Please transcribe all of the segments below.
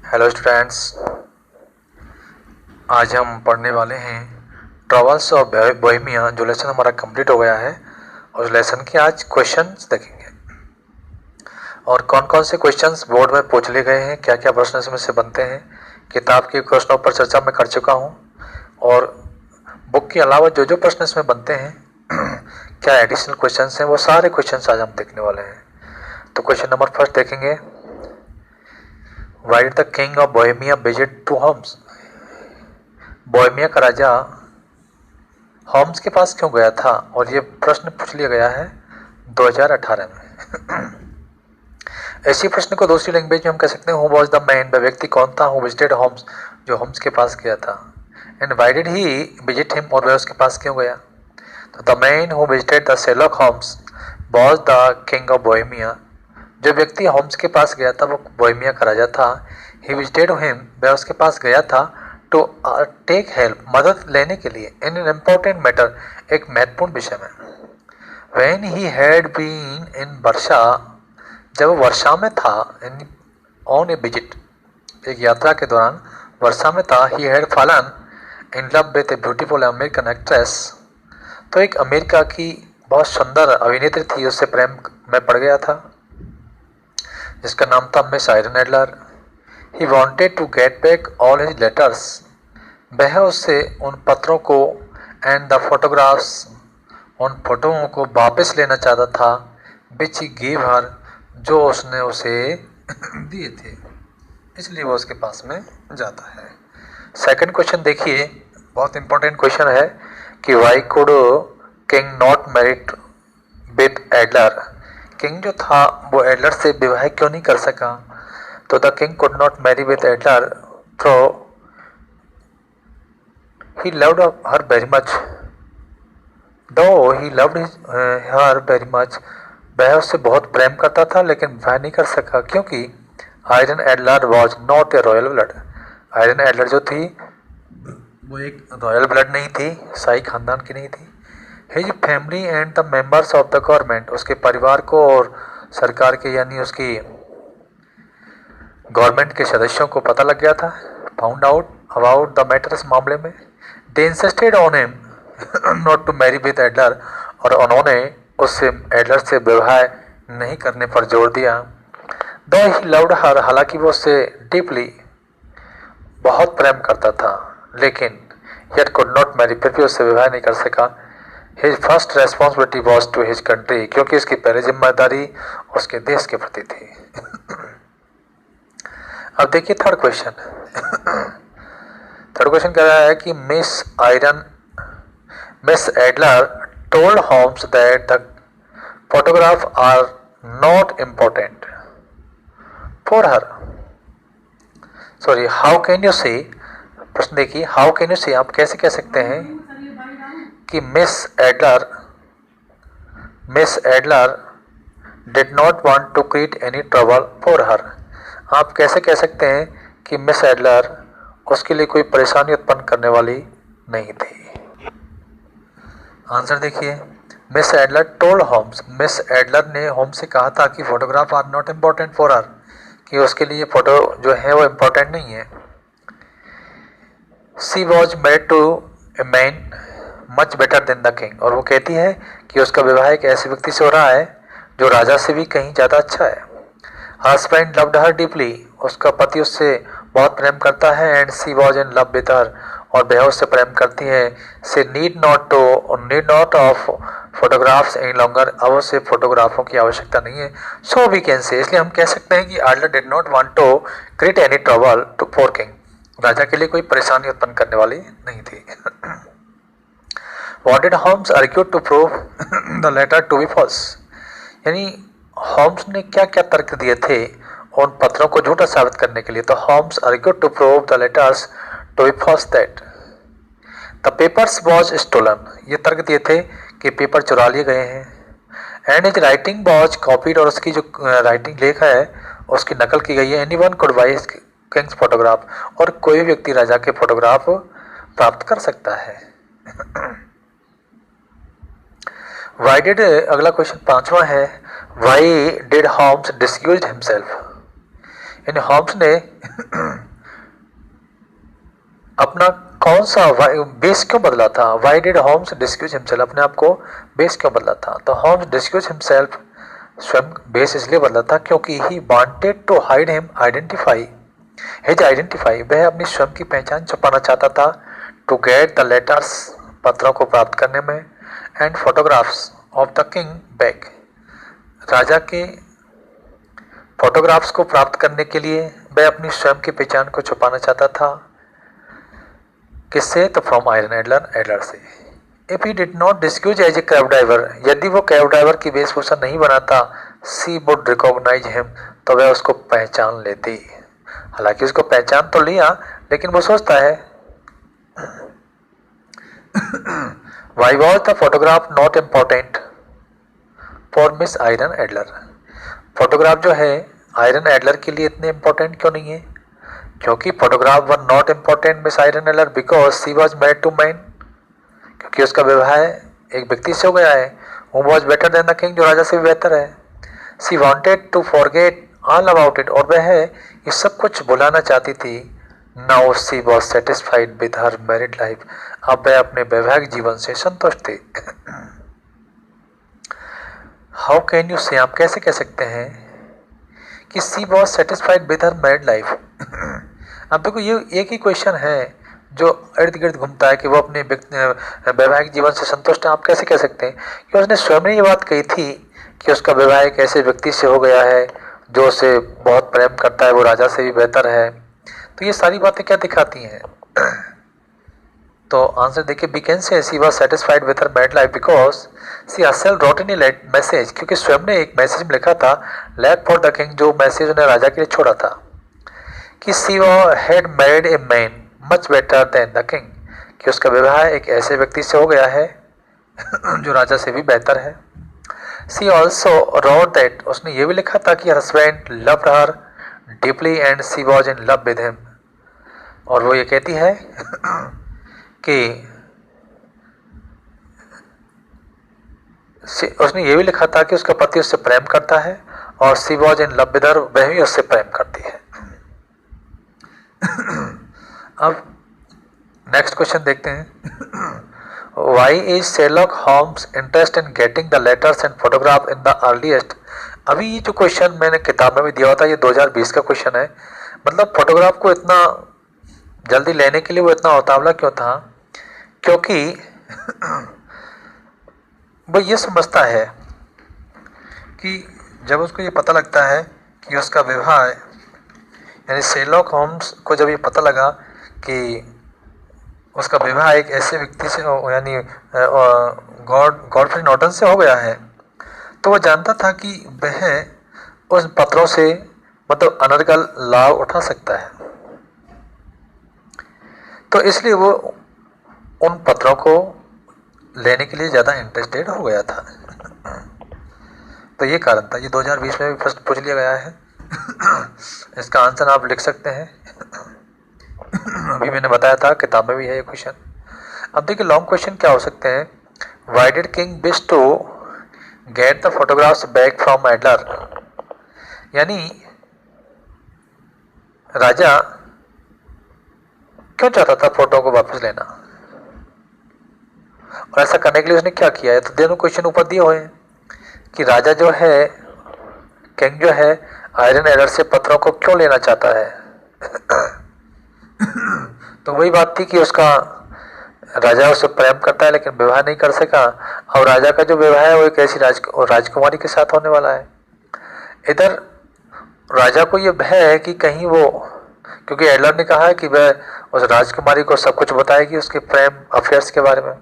Hello students, आज हम पढ़ने वाले हैं ट्रेवल्स ऑफ बोहेमिया। जो लेसन हमारा कंप्लीट हो गया है और उस लेसन के आज क्वेश्चंस देखेंगे और कौन कौन से क्वेश्चंस बोर्ड में पूछ लिए गए हैं, क्या क्या प्रश्न इसमें से बनते हैं। किताब के प्रश्नों पर चर्चा मैं कर चुका हूँ और बुक के अलावा जो जो प्रश्न इसमें बनते हैं क्या एडिशनल क्वेश्चंस हैं, वो सारे क्वेश्चंस आज हम देखने वाले हैं। तो क्वेश्चन नंबर फर्स्ट देखेंगे, why did the king of Bohemia visit to Holmes. Bohemia का राजा होम्स के पास क्यों गया था, और ये प्रश्न पूछ लिया गया है 2018 में। ऐसी प्रश्न को दूसरी लैंग्वेज में हम कह सकते हैं, हु वॉज द मैन, वह व्यक्ति कौन था, हु विजिटेड होम्स, जो होम्स के पास गया था, and why did he visit him, और वह उसके पास क्यों गया। तो the man who visited the Sherlock Holmes was the king of Bohemia. जो व्यक्ति होम्स के पास गया था वो बोहेमिया का राजा था। ही विजिटेड हिम, वह उसके पास गया था टू टेक हेल्प, मदद लेने के लिए, इन एन इम्पोर्टेंट मैटर, एक महत्वपूर्ण विषय में। When he had been in Warsaw, जब वो वर्षा में था, ऑन ए विजिट, एक यात्रा के दौरान वर्षा में था। He had fallen in love with a beautiful American actress, तो एक अमेरिका की बहुत सुंदर अभिनेत्री थी, उससे प्रेम में पड़ गया था जिसका नाम था miss Iron Adler. He wanted to get back all his letters, वह उससे उन पत्रों को एंड द फोटोग्राफ्स, उन फोटोओं को वापस लेना चाहता था, विच ही गिव हर, जो उसने उसे दिए थे, इसलिए वो उसके पास में जाता है। सेकंड क्वेश्चन देखिए, बहुत इंपॉर्टेंट क्वेश्चन है कि Y could king not married with Adler. King जो था वो एडलर से विवाह क्यों नहीं कर सका। तो the king could not marry with Adler though he loved her very much, though he loved her very much, वह उससे बहुत प्रेम करता था लेकिन विवाह नहीं कर सका क्योंकि iron Adler was not a royal blood. Iron Adler जो थी वो एक रॉयल ब्लड नहीं थी, शाही खानदान की नहीं थी। His family and the members of the government, उसके परिवार को और सरकार के यानी उसकी गवर्नमेंट के सदस्यों को पता लग गया था, found out about the matter, इस मामले में। They insisted on him not to marry with Adler, और उन्होंने उससे एडलर से विवाह नहीं करने पर जोर दिया। दो ही लव्ड हर, हालांकि वो उससे डीपली बहुत प्रेम करता था, लेकिन येट कुड नॉट मैरी, फिर भी उससे विवाह नहीं कर सका। His first responsibility was to his country, क्योंकि इसकी पहली जिम्मेदारी उसके देश के प्रति थी। अब देखिए थर्ड क्वेश्चन। थर्ड क्वेश्चन कह रहा है कि miss Adler told Holmes that the photograph are not important for her. Sorry, how can you say, प्रश्न देखिए, हाउ कैन यू से, आप कैसे कह सकते हैं कि miss Adler did not want to create any trouble for her. आप कैसे कह सकते हैं कि मिस एडलर उसके लिए कोई परेशानी उत्पन्न करने वाली नहीं थी। आंसर देखिए, miss Adler told Holmes, miss Adler ने होम्स से कहा था कि photograph are not important for her, कि उसके लिए फोटो जो है वो इम्पोर्टेंट नहीं है। She was married to a man much better than the king, और वो कहती है कि उसका विवाह एक ऐसे व्यक्ति से हो रहा है जो राजा से भी कहीं ज़्यादा अच्छा है। हस्बैंड लव्ड हर डीपली, उसका पति उससे बहुत प्रेम करता है, and she was in love with her, और वह उससे प्रेम करती है। She need not of photographs any longer, अब उसे फोटोग्राफों की आवश्यकता नहीं है। सो वी कैन से, इसलिए हम कह सकते हैं कि Adler did not want to create any trouble to for king, राजा के लिए कोई परेशानी उत्पन्न करने वाली नहीं थी। What did Holmes argue to prove the letter to be false? यानी होम्स ने क्या क्या तर्क दिए थे उन पत्रों को झूठा साबित करने के लिए। तो Holmes argued to prove the letters to be false that the papers was stolen, ये तर्क दिए थे कि पेपर चुरा लिए गए हैं। And his writing was copied, और उसकी जो राइटिंग लेख है उसकी नकल की गई है। Any one could by Kings photograph, और कोई भी व्यक्ति राजा के फोटोग्राफ प्राप्त कर सकता है। वाई डिड, अगला क्वेश्चन पांचवा है, why did Holmes disguise himself, यानी होम्स ने अपना कौन सा बेस क्यों बदला था? Why did Holmes disguise himself? अपने आप को बेस क्यों बदला था? तो होम्स डिस्क्यूज हिमसेल्फ, स्वयं बेस इसलिए बदला था क्योंकि he wanted to hide him identify his identify, वह अपनी स्वयं की पहचान छुपाना चाहता था। टू गेट द लेटर्स, पत्रों को प्राप्त करने में, and photographs of the king back, राजा के फोटोग्राफ्स को प्राप्त करने के लिए वह अपनी स्वयं की पहचान को छुपाना चाहता था। किससे? तो फ्रॉम आयरन एडलर, एडलर से। If he did not disguise as a cab driver, यदि वो कैब ड्राइवर की वेशभूषा नहीं बनाता, सी वुड रिकॉग्नाइज हिम, तो वह उसको पहचान लेती। हालांकि उसको पहचान तो लिया, लेकिन वो सोचता है why was the photograph not important for miss Iron Adler? Photograph जो है आयरन एडलर के लिए इतने इम्पोर्टेंट क्यों नहीं है? क्योंकि photograph were not important miss Iron Adler because she was married to man, क्योंकि उसका विवाह एक व्यक्ति से हो गया है। Who was better than the king, जो राजा से भी बेहतर है। She wanted to forget all about it, और वह ये सब कुछ भुलाना चाहती थी। Now she was satisfied with her married life, अब वह अपने वैवाहिक जीवन से संतुष्ट थी। हाउ कैन यू से, आप कैसे कह सकते हैं कि she was satisfied with her married life? अब देखो ये एक ही क्वेश्चन है जो इर्द गिर्द घूमता है कि वो अपने वैवाहिक जीवन से संतुष्ट है। आप कैसे कह सकते हैं? कि उसने स्वयं ने ये बात कही थी कि उसका विवाह एक ऐसे व्यक्ति से हो गया है जो उसे बहुत प्रेम करता है, वो राजा से भी बेहतर है। तो ये सारी बातें क्या दिखाती हैं? तो आंसर देखिए, we can say she was satisfied with her married life because she herself wrote in a message, क्योंकि स्वयं ने एक मैसेज में लिखा था लेफ्ट फॉर द किंग, जो मैसेज उन्हें राजा के लिए छोड़ा था कि she had married a man much better than the king, कि उसका विवाह एक ऐसे व्यक्ति से हो गया है जो राजा से भी बेहतर है। सी ऑल्सो रोट दैट, उसने ये भी लिखा था कि husband loved her deeply and she was in love with him, और वो ये कहती है कि उसने ये भी लिखा था कि उसका पति उससे प्रेम करता है, और she was in love with her, वह भी उससे प्रेम करती है। अब नेक्स्ट क्वेश्चन देखते हैं। Why is Sherlock Holmes interest in getting the letters and photograph in the earliest? अभी ये जो क्वेश्चन मैंने किताब में भी दिया था, ये 2020 का क्वेश्चन है। मतलब फोटोग्राफ को इतना जल्दी लेने के लिए वो इतना उतावला क्यों था? क्योंकि वो ये समझता है कि जब उसको ये पता लगता है कि उसका विवाह, यानी शेरलॉक होम्स को जब ये पता लगा कि उसका विवाह एक ऐसे व्यक्ति से यानी गॉडफ्रे नॉर्टन से हो गया है, तो वह जानता था कि वह उस पत्रों से मतलब अनर्गल लाभ उठा सकता है। तो इसलिए वो उन पत्रों को लेने के लिए ज़्यादा इंटरेस्टेड हो गया था। तो ये कारण था। ये 2020 में भी फर्स्ट पूछ लिया गया है। इसका आंसर आप लिख सकते हैं। अभी मैंने बताया था किताब में भी है ये क्वेश्चन। अब देखिए लॉन्ग क्वेश्चन क्या हो सकते हैं। Why did king wish to get the photographs back from Adler? यानी राजा क्यों चाहता था फोटो को वापस लेना, और ऐसा करने के लिए उसने क्या किया है? तो दोनों क्वेश्चन ऊपर दिए हुए हैं कि राजा जो है, किंग जो है, आयरन एडलर से पत्रों को क्यों लेना चाहता है। तो वही बात थी कि उसका राजा उससे प्रेम करता है लेकिन विवाह नहीं कर सका, और राजा का जो विवाह है वो एक ऐसी राजकुमारी के साथ होने वाला है। इधर राजा को ये भय है कि कहीं वो, क्योंकि एडलर ने कहा है कि वह उस राजकुमारी को सब कुछ बताएगी उसके प्रेम अफेयर्स के बारे में,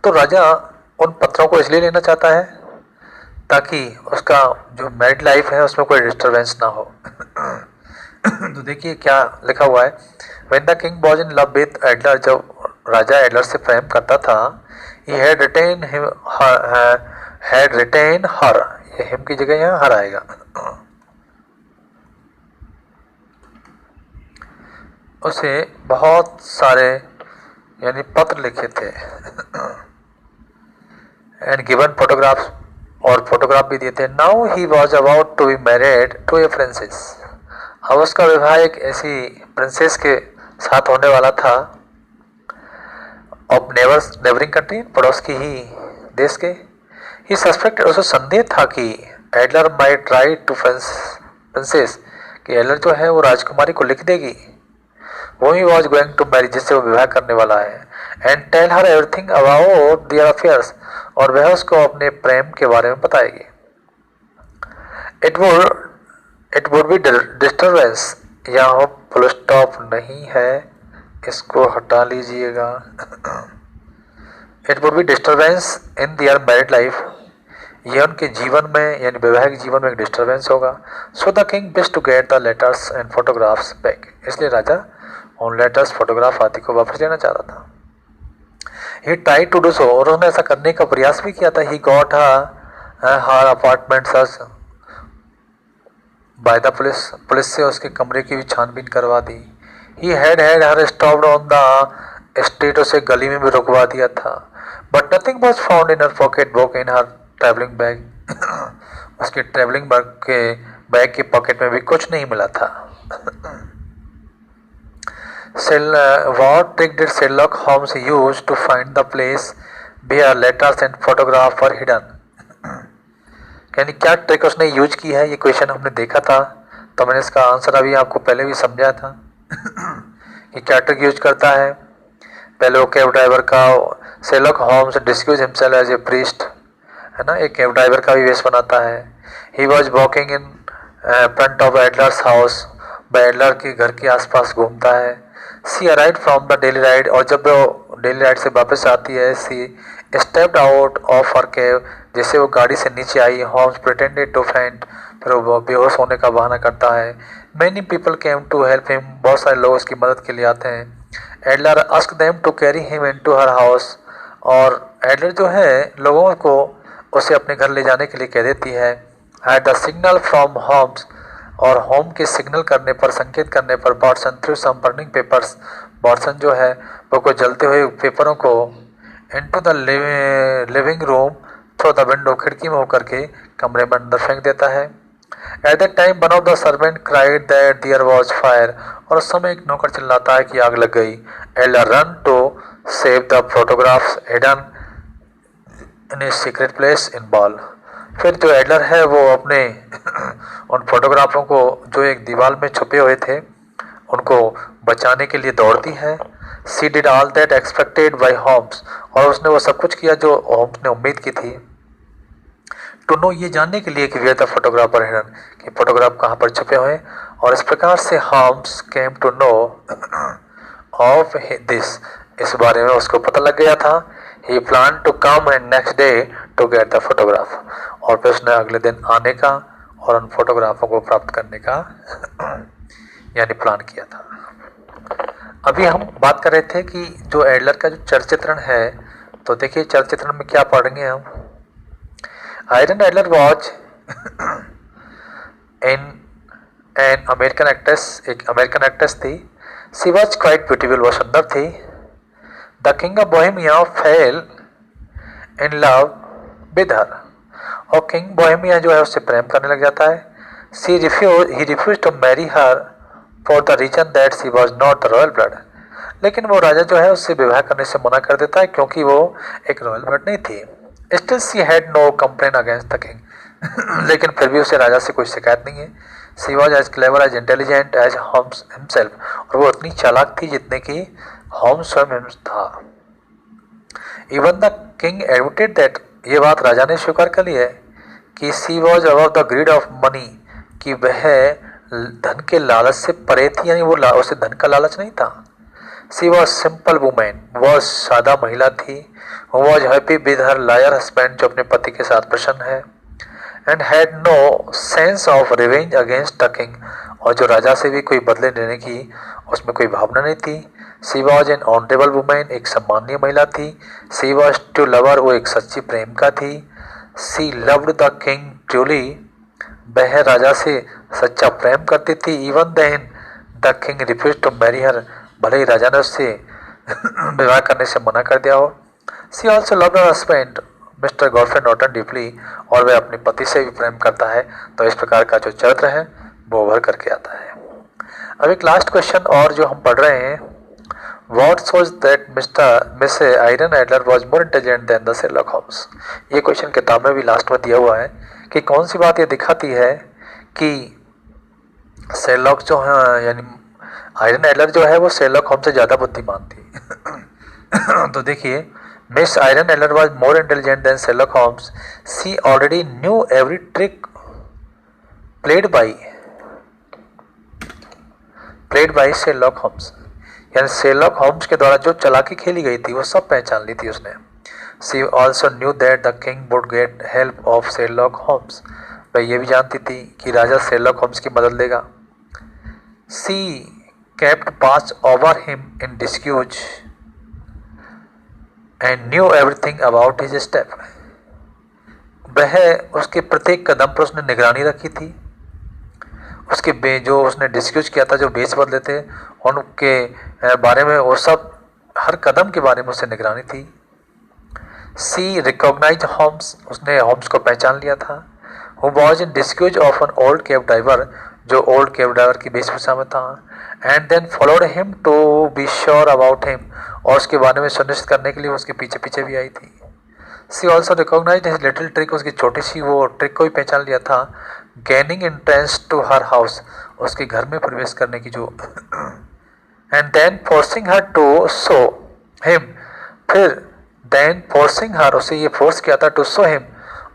तो राजा उन पत्रों को इसलिए लेना चाहता है ताकि उसका जो मैरिड लाइफ है उसमें कोई डिस्टर्बेंस ना हो। तो देखिए क्या लिखा हुआ है। When the king was in love with Adler, जब राजा एडलर से प्रेम करता था, he had retained her, ये him की जगह यहाँ हर आएगा। उसे बहुत सारे यानी पत्र लिखे थे, and given photographs और फोटोग्राफ भी दिए थे। Now he was about to be married to a princess. अब उसका विवाह एक ऐसी प्रिंसेस के साथ होने वाला था, ऑफ नेबरिंग कंट्री, पड़ोस की ही देश के। ही सस्पेक्टेड, उसे संदेह था कि Adler might try to princess, कि एडलर जो है वो राजकुमारी को लिख देगी, वो he was going to marry, जिससे वो विवाह करने वाला है, and tell her everything about their affairs, और वह उसको अपने प्रेम के बारे में बताएगी। इट वुड बी डिस्टर्बेंस, यहाँ फुल स्टॉप नहीं है, इसको हटा लीजिएगा। It would be disturbance in their married life, यह उनके जीवन में यानी वैवाहिक जीवन में एक डिस्टर्बेंस होगा। So the king wish to get the letters and photographs back, इसलिए राजा उन लेटर्स, फोटोग्राफ आदि को वापस लेना चाह रहा था। He try to do so, और उन्होंने ऐसा करने का प्रयास भी किया था। He got her apartment search by the police, police से उसके कमरे की भी छानबीन करवा दी। He had her stopped on the street, उसे गली में भी रुकवा दिया था। But nothing was found in her pocket book in her travelling bag, उसके ट्रैवलिंग बैग के पॉकेट में भी कुछ नहीं मिला था। What trick did Sherlock Holmes use to find the place where letters and photographs were hidden? यानी क्या ट्रिक उसने यूज की है, ये क्वेश्चन हमने देखा था, तो मैंने इसका आंसर अभी आपको पहले भी समझाया था कि क्या ट्रिक यूज करता है। पहले वो कैब ड्राइवर का, Sherlock Holmes disguise himself as a priest, है ना, एक कैब ड्राइवर का भी वेश बनाता है। He was walking in front of Adler's house, वह एडलर के घर के आसपास घूमता है। She arrive from the daily ride, और जब वो डेली राइड से वापस आती है, she stepped out of her cab, जैसे वो गाड़ी से नीचे आई, होम्स प्रिटेंडेड टू फेंट, फिर वो बेहोश होने का बहाना करता है। Many people came to help him, बहुत सारे लोग उसकी मदद के लिए आते हैं। Adler ask them to carry him into her house, और एडलर जो है लोगों को उसे अपने घर ले जाने के लिए कह देती है। At the signal from Holmes, और होम के सिग्नल करने पर, संकेत करने पर, Watson threw some burning papers, Watson जो है वो को जलते हुए पेपरों को into the living room through the window, खिड़की में होकर के कमरे में अंदर फेंक देता है। At that time one of the servant cried that there was fire, और उस समय एक नौकर चिल्लाता है कि आग लग गई। Adler run to save the photographs hidden in a secret place in wall, फिर जो एडलर है वो अपने उन फोटोग्राफों को जो एक दीवार में छुपे हुए थे उनको बचाने के लिए दौड़ती है। She did all that expected by Holmes, और उसने वो सब कुछ किया जो होम्स ने उम्मीद की थी। टू नो, ये जानने के लिए कि वेयर द फोटोग्राफर हिडन, कि फोटोग्राफ कहाँ पर छुपे हुए, और इस प्रकार से Holmes came to know of this, इस बारे में उसको पता लग गया था। He plan to come and next day to get the photograph, और फिर उसने अगले दिन आने का और उन फोटोग्राफों को प्राप्त करने का यानी प्लान किया था। अभी हम बात कर रहे थे कि जो एडलर का जो चरित्रण है, तो देखिए चरित्रण में क्या पढ़ेंगे हम। Iron Adler was in an American actress, एक अमेरिकन एक्ट्रेस थी। सी वॉज क्वाइट ब्यूटीफुल, वो सुंदर थी। The king of Bohemia fail in love with her, और किंग बोहेमिया जो है उससे प्रेम करने लग जाता है। He refuse to marry her for the reason that she was not the royal blood, लेकिन वो राजा जो है उससे विवाह करने से मना कर देता है क्योंकि वो एक रॉयल ब्लड नहीं थी। Still she had no complain against the king, लेकिन फिर भी उसे राजा से कोई शिकायत नहीं है। She was as clever as intelligent as Holmes himself, और वो उतनी चालाक थी जितने कि होम्स स्वयं था। Even the king admitted that, ये बात राजा ने स्वीकार कर ली है कि she was above the greed of money, कि वह धन के लालच से परे थी, यानी वो उसे धन का लालच नहीं था। सी वॉज सिंपल वुमेन, वह सादा महिला थी। Was happy with her lawyer husband, जो अपने पति के साथ प्रसन्न है। And had no sense of revenge against the king, और जो राजा से भी कोई बदले लेने की उसमें कोई भावना नहीं थी। सी वॉज एन ऑनरेबल वुमेन, एक सम्मानीय महिला थी। सी वॉज टू लवर, वो एक सच्ची प्रेमिका थी। She loved the king truly, वह राजा से सच्चा प्रेम करती थी। Even then the king refuse to marry her, भले ही राजा ने उससे विवाह करने से मना कर दिया हो। She also loved her husband, mister Godfrey Norton deeply, और वह अपने पति से भी प्रेम करता है। तो इस प्रकार का जो चरित्र है वो उभर करके आता है। अब एक लास्ट क्वेश्चन और जो हम पढ़ रहे हैं, What shows that miss Iron Adler was more intelligent than the Sherlock Holmes? ये क्वेश्चन किताब में भी लास्ट में दिया हुआ है कि कौन सी बात ये दिखाती है कि शेरलॉक जो है यानी आयरन एडलर जो है वो शेरलॉक होम्स से ज़्यादा बुद्धिमान थी। तो देखिए, miss Iron Adler was more intelligent than Sherlock Holmes. She already knew every trick played by Sherlock Holmes. यानी शेरलॉक होम्स के द्वारा जो चालाकी खेली गई थी वो सब पहचान ली थी उसने। She also knew that the king would get help of Sherlock Holmes, वह ये भी जानती थी कि राजा शेरलॉक होम्स की मदद लेगा। She kept watch over him in disguise and knew everything about his step, वह उसके प्रत्येक कदम पर उसने निगरानी रखी थी। उसके जो उसने डिस्क्यूज किया था, जो बेच बदले थे, उनके बारे में वो सब हर कदम के बारे में उससे निगरानी थी। सी रिकॉग्नाइज होम्स, उसने होम्स को पहचान लिया था। Who was in disguise of an old cab driver, जो ओल्ड कैब ड्राइवर की वेशभूषा में था। And then followed him to be sure about him, और उसके बारे में सुनिश्चित करने के लिए उसके पीछे पीछे भी आई थी। She also recognise his little trick, उसकी छोटी सी वो ट्रिक को भी पहचान लिया था। Gaining entrance to her house, उसके घर में प्रवेश करने की जो, and then forcing her to show him, फिर देन फोर्सिंग हर, उसे ये फोर्स किया था, टू शो हिम,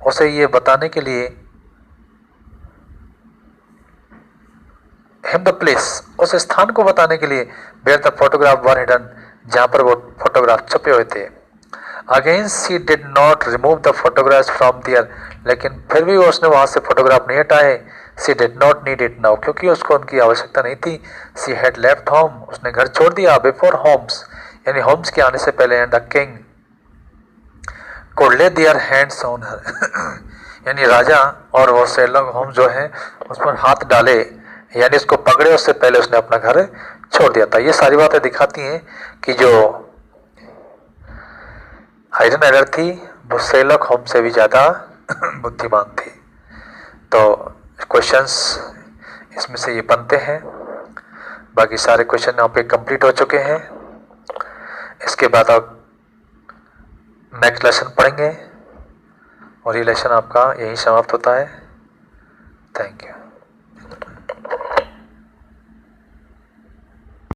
उसे ये बताने के लिए, हिम द प्लेस, उस स्थान को बताने के लिए, where the photograph were hidden, जहाँ पर वो फोटोग्राफ छुपे हुए थे। Again she did not remove the photographs from there, लेकिन फिर भी उसने वहाँ से फोटोग्राफ नहीं हटाए। She did not need it now, क्योंकि उसको उनकी आवश्यकता नहीं थी। शी हैड लेफ्ट होम, उसने घर छोड़ दिया। बिफोर होम्स, यानी होम्स के आने से पहले। And the king could lay their hands on her, यानी राजा और वो शेरलॉक होम्स जो है उस पर हाथ डाले, यानी उसको पकड़े उससे पहले उसने अपना घर छोड़ दिया था। ये सारी बातें दिखाती हैं कि जो आयरन एडलर थी वो शेरलॉक होम्स से भी ज़्यादा बुद्धिमान थी। तो क्वेश्चंस इसमें से ये बनते हैं। बाकी सारे क्वेश्चन यहाँ पे कंप्लीट हो चुके हैं। इसके बाद आप नेक्स्ट लेसन पढ़ेंगे और ये लेसन आपका यहीं समाप्त होता है। Thank you.